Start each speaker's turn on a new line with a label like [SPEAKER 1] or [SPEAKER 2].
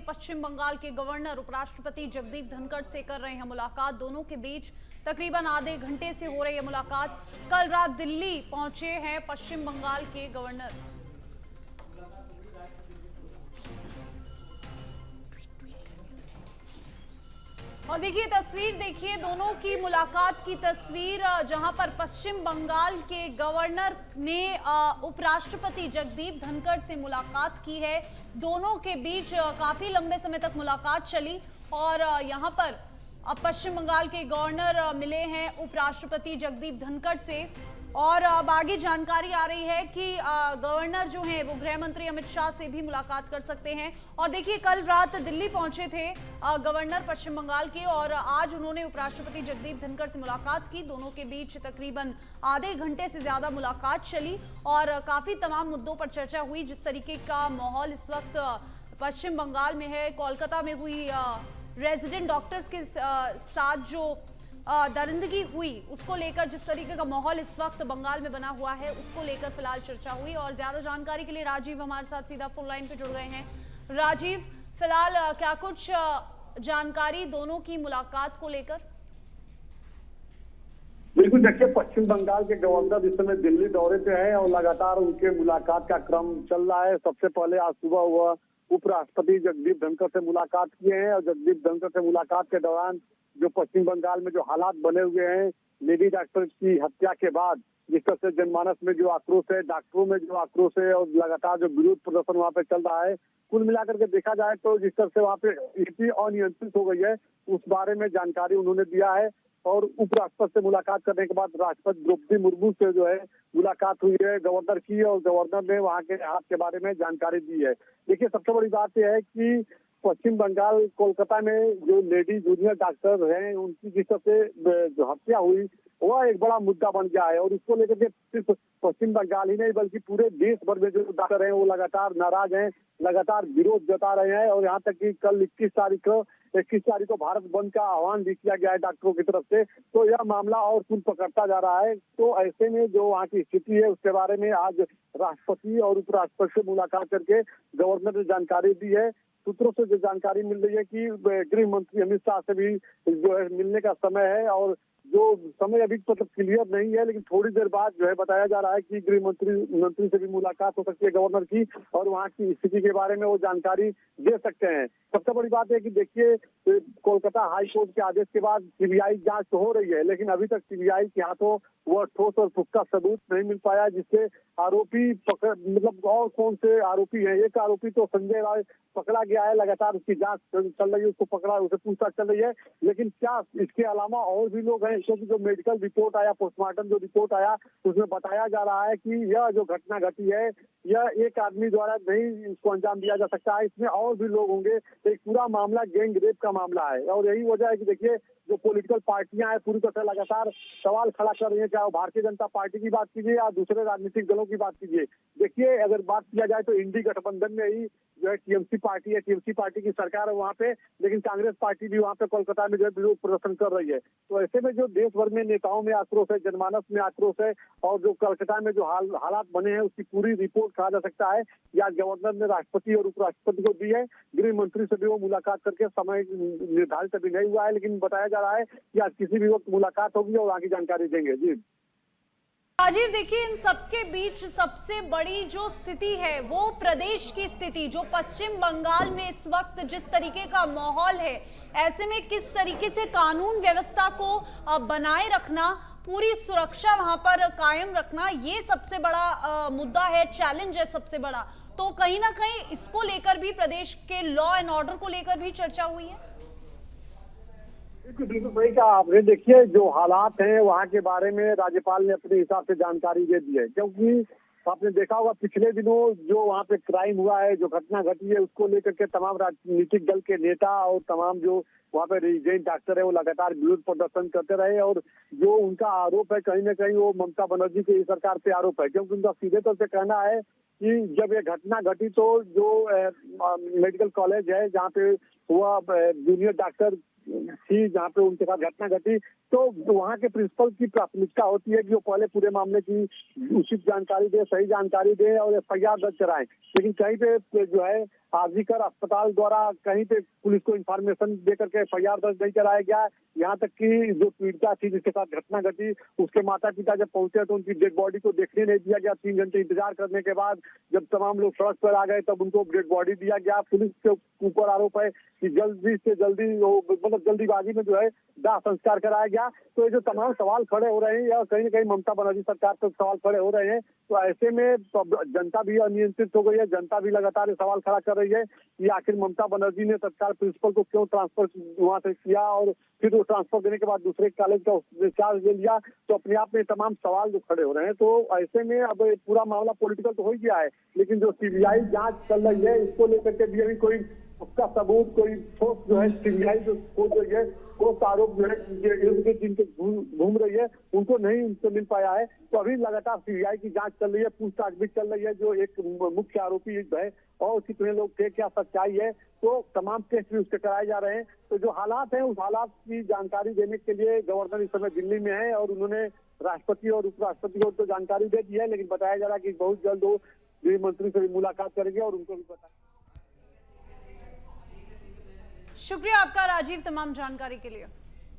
[SPEAKER 1] पश्चिम बंगाल के गवर्नर उपराष्ट्रपति जगदीप धनखड़ से कर रहे हैं मुलाकात। दोनों के बीच तकरीबन आधे घंटे से हो रही है मुलाकात। कल रात दिल्ली पहुंचे हैं पश्चिम बंगाल के गवर्नर। और देखिए तस्वीर, देखिए दोनों की मुलाकात की तस्वीर, जहां पर पश्चिम बंगाल के गवर्नर ने उपराष्ट्रपति जगदीप धनखड़ से मुलाकात की है। दोनों के बीच काफी लंबे समय तक मुलाकात चली और यहां पर पश्चिम बंगाल के गवर्नर मिले हैं उपराष्ट्रपति जगदीप धनखड़ से। और अब आगे जानकारी आ रही है कि गवर्नर जो हैं वो गृह मंत्री अमित शाह से भी मुलाकात कर सकते हैं। और देखिए कल रात दिल्ली पहुंचे थे गवर्नर पश्चिम बंगाल के और आज उन्होंने उपराष्ट्रपति जगदीप धनखड़ से मुलाकात की। दोनों के बीच तकरीबन आधे घंटे से ज्यादा मुलाकात चली और काफी तमाम मुद्दों पर चर्चा हुई। जिस तरीके का माहौल इस वक्त पश्चिम बंगाल में है, कोलकाता में हुई रेजिडेंट डॉक्टर्स के साथ जो दरिंदगी हुई, उसको लेकर जिस तरीके का माहौल इस वक्त बंगाल में बना हुआ है, उसको लेकर फिलहाल चर्चा हुई। और ज्यादा जानकारी के लिए राजीव हमारे साथ सीधा फोन लाइन पे जुड़ गए हैं। राजीव, फिलहाल क्या कुछ जानकारी दोनों की मुलाकात को लेकर?
[SPEAKER 2] बिल्कुल, देखिए पश्चिम बंगाल के गवर्नर इस समय दिल्ली दौरे पे है और लगातार उनके मुलाकात का क्रम चल रहा है। सबसे पहले आज सुबह वह उपराष्ट्रपति जगदीप धनखड़ से मुलाकात किए हैं और जगदीप धनखड़ से मुलाकात के दौरान जो पश्चिम बंगाल में जो हालात बने हुए हैं, लेडी डॉक्टर की हत्या के बाद जिस तरह से जनमानस में जो आक्रोश है, डॉक्टरों में जो आक्रोश है और लगातार जो विरोध प्रदर्शन वहाँ पे चल रहा है, कुल मिलाकर के देखा जाए तो जिस तरह से वहाँ पे स्थिति अनियंत्रित हो गई है, उस बारे में जानकारी उन्होंने दिया है। और उपराष्ट्रपति से मुलाकात करने के बाद राष्ट्रपति द्रौपदी मुर्मू से जो है मुलाकात हुई है गवर्नर की और गवर्नर ने वहाँ के हालात के बारे में जानकारी दी है। देखिए सबसे बड़ी बात यह है कि पश्चिम बंगाल कोलकाता में जो लेडी जूनियर डॉक्टर हैं, उनकी जिस तरह से जो हत्या हुई वह एक बड़ा मुद्दा बन गया है। और इसको लेकर के सिर्फ पश्चिम बंगाल ही नहीं बल्कि पूरे देश भर में जो डॉक्टर हैं वो लगातार नाराज हैं, लगातार विरोध जता रहे हैं। और यहाँ तक कि कल 21 तारीख को भारत बंद का आह्वान भी किया गया है डॉक्टरों की तरफ से। तो यह मामला और कुल पकड़ता जा रहा है। तो ऐसे में जो वहाँ की स्थिति है उसके बारे में आज राष्ट्रपति और उपराष्ट्रपति से मुलाकात करके गवर्नर ने जानकारी दी है। सूत्रों से जो जानकारी मिल रही है कि गृह मंत्री अमित शाह से भी जो है मिलने का समय है और जो समय अभी मतलब क्लियर नहीं है, लेकिन थोड़ी देर बाद जो है बताया जा रहा है कि गृह मंत्री से भी मुलाकात हो सकती है गवर्नर की और वहाँ की स्थिति के बारे में वो जानकारी दे सकते हैं। सबसे बड़ी बात है कि देखिए कोलकाता हाई कोर्ट के आदेश के बाद सीबीआई जांच तो हो रही है, लेकिन अभी तक सीबीआई के हाथों वह ठोस और पुख्ता सबूत नहीं मिल पाया जिससे आरोपी मतलब और कौन से आरोपी हैं। एक आरोपी तो संजय राय पकड़ा गया है, लगातार उसकी जांच चल रही है, उसको पकड़ा, उसे पूछताछ चल रही है। लेकिन क्या इसके अलावा और भी लोग हैं? क्योंकि जो मेडिकल रिपोर्ट आया, पोस्टमार्टम जो रिपोर्ट आया, उसमें बताया जा रहा है कि यह जो घटना घटी है यह एक आदमी द्वारा नहीं इसको अंजाम दिया जा सकता है, इसमें और भी लोग होंगे। एक पूरा मामला गैंग रेप का मामला है और यही वजह है कि देखिए जो पॉलिटिकल पार्टियां हैं पूरी तरह से लगातार सवाल खड़ा कर रही है, चाहे वो भारतीय जनता पार्टी की बात कीजिए या दूसरे राजनीतिक दलों की बात कीजिए। देखिए अगर बात किया जाए तो इंडी गठबंधन में ही जो है टीएमसी पार्टी है, टीएमसी पार्टी की सरकार है वहाँ पे, लेकिन कांग्रेस पार्टी भी वहाँ पे कोलकाता में जो है विरोध प्रदर्शन कर रही है। तो ऐसे में जो देश भर में नेताओं में आक्रोश है, जनमानस में आक्रोश है और जो कोलकाता में जो हालात बने हैं उसकी पूरी रिपोर्ट कहा जा सकता है या गवर्नर ने राष्ट्रपति और उपराष्ट्रपति को दी है। गृह मंत्री से भी वो मुलाकात करके समय निर्धारित अभी नहीं हुआ है, लेकिन बताया जा रहा है कि आज किसी भी वक्त मुलाकात होगी और आगे जानकारी देंगे। जी
[SPEAKER 1] राजीव, देखिए इन सबके बीच सबसे बड़ी जो स्थिति है वो प्रदेश की स्थिति, जो पश्चिम बंगाल में इस वक्त जिस तरीके का माहौल है, ऐसे में किस तरीके से कानून व्यवस्था को बनाए रखना, पूरी सुरक्षा वहां पर कायम रखना, ये सबसे बड़ा मुद्दा है, चैलेंज है सबसे बड़ा। तो कहीं ना कहीं इसको लेकर भी, प्रदेश के लॉ एंड ऑर्डर को लेकर भी चर्चा हुई है।
[SPEAKER 2] बिल्कुल सही कहा आपने। देखिए जो हालात हैं वहाँ के बारे में राज्यपाल ने अपने हिसाब से जानकारी दे दी है, क्योंकि आपने देखा होगा पिछले दिनों जो वहाँ पे क्राइम हुआ है, जो घटना घटी है, उसको लेकर के तमाम राजनीतिक दल के नेता और तमाम जो वहाँ पे रेजिडेंट डॉक्टर है वो लगातार विरोध प्रदर्शन करते रहे। और जो उनका आरोप है कहीं ना कहीं वो ममता बनर्जी की सरकार पे आरोप है, क्योंकि उनका सीधे तौर पे कहना है कि जब ये घटना घटी तो जो मेडिकल कॉलेज है जहाँ पे हुआ जूनियर डॉक्टर थी जहाँ पे उनके साथ घटना घटी, तो वहाँ के प्रिंसिपल की प्राथमिकता होती है कि वो पहले पूरे मामले की उचित जानकारी दे, सही जानकारी दे और एफआईआर दर्ज कराएं। लेकिन कहीं पे जो है आरजीकर अस्पताल द्वारा कहीं पे पुलिस को इंफॉर्मेशन दे करके एफआईआर दर्ज नहीं कराया गया। यहाँ तक कि जो पीड़िता थी जिसके साथ घटना घटी, उसके माता पिता जब पहुंचे तो उनकी डेड बॉडी को देखने नहीं दिया गया। 3 घंटे इंतजार करने के बाद जब तमाम लोग सड़क पर आ गए तब उनको डेड बॉडी दिया गया। पुलिस के ऊपर आरोप है कि जल्दी से जल्दी मतलब जल्दीबाजी में जो है दाह संस्कार कराया गया। तो ये जो तमाम सवाल खड़े हो रहे हैं या कहीं न कहीं ममता बनर्जी सरकार पर सवाल खड़े हो रहे हैं, तो ऐसे में जनता भी अनियंत्रित हो गई है। जनता भी लगातार ये सवाल खड़ा कर रही है कि आखिर ममता बनर्जी ने तत्काल प्रिंसिपल को क्यों ट्रांसफर वहां से किया और फिर वो ट्रांसफर देने के बाद दूसरे कॉलेज का चार्ज ले लिया। तो अपने आप में तमाम सवाल जो खड़े हो रहे हैं, तो ऐसे में अब पूरा मामला पॉलिटिकल तो हो ही गया है, लेकिन जो सीबीआई जांच चल रही है इसको लेकर के भी अभी कोई उसका सबूत, कोई ठोस जो है सीबीआई जो खोज रही है, ठोस आरोप जो है इर्द गिर्द जिनके घूम रही है उनको नहीं उनसे मिल पाया है। तो अभी लगातार सीबीआई की जांच चल रही है, पूछताछ भी चल रही है जो एक मुख्य आरोपी है और कितने लोग थे, क्या सच्चाई है, तो तमाम टेस्ट भी उसके कराए जा रहे हैं। तो जो हालात है उस हालात की जानकारी देने के लिए गवर्नर इस समय दिल्ली में है और उन्होंने राष्ट्रपति और उपराष्ट्रपति को तो जानकारी दे दी है, लेकिन बताया जा रहा है कि बहुत जल्द वो गृह मंत्री से भी मुलाकात करेंगे और उनको भी बताया।
[SPEAKER 1] शुक्रिया आपका राजीव तमाम जानकारी के लिए।